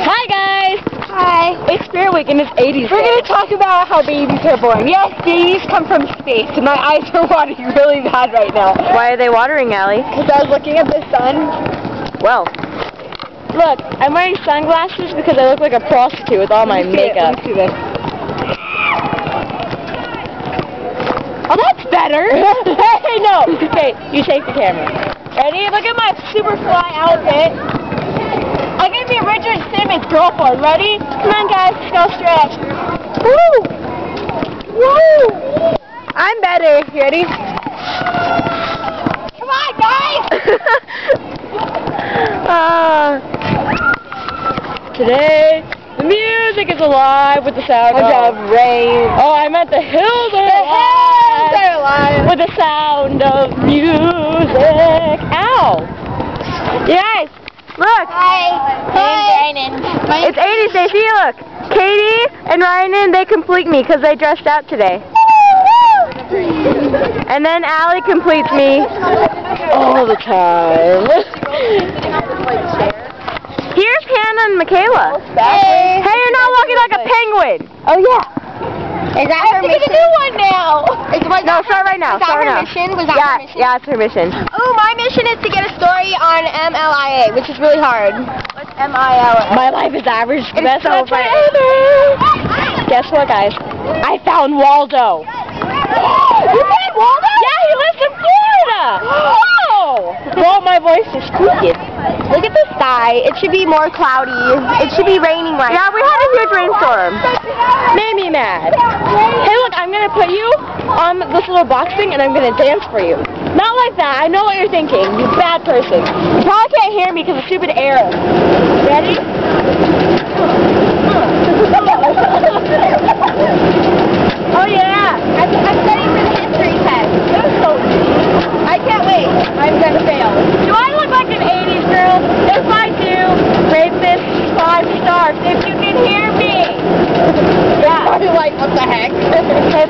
Hi guys! Hi. It's Spirit Week and it's 80s. We're going to talk about how babies are born. Yes, babies come from space, and my eyes are watering really bad right now. Why are they watering, Allie? Because I was looking at the sun. Well, look, I'm wearing sunglasses because I look like a prostitute with all my makeup. Let me see this. Oh, that's better. Hey, no! Okay, you take the camera. Ready? Look at my super fly outfit. I'm gonna be Richard Simmons' girlfriend. Ready? Come on, guys, let's go stretch. Woo! Woo! I'm better. You ready? Come on, guys! Today, the music is alive with the sound of rain. Oh, I meant the hills are alive with the sound of music. Ow! You guys, look. Hi. It's 80s Day. See, look. Katie and Ryan, they complete me because they dressed out today. And then Allie completes me all the time. Here's Hannah and Michaela. Hey. Hey, you're not looking like a penguin. Oh, yeah. Is that her mission? a new one now. No, start right now. Was that her mission? Was that her mission? Yeah, it's her mission. Oh, my mission is to get a story on MLIA, which is really hard. What's MILA? My life is average. It's Best so friend funny. ever. Guess what, guys? I found Waldo. You found Waldo? Yeah, he lives in Florida. Oh! Well, my voice is squeaky. Look at the sky. It should be more cloudy. It should be raining right now. Yeah, we had a huge rainstorm. Made me mad. Hey, look, I'm going to put you on this little box thing and I'm going to dance for you. Not like that. I know what you're thinking. You bad person. You probably can't hear me because of stupid arrow. Ready? Oh, yeah. I'm studying for the history test. That was so easy. I can't wait. I'm going to fail. Do I look like an 80s girl? If I do, rate this 5 stars if you can hear me. Yeah. I'm like, what the heck? Okay,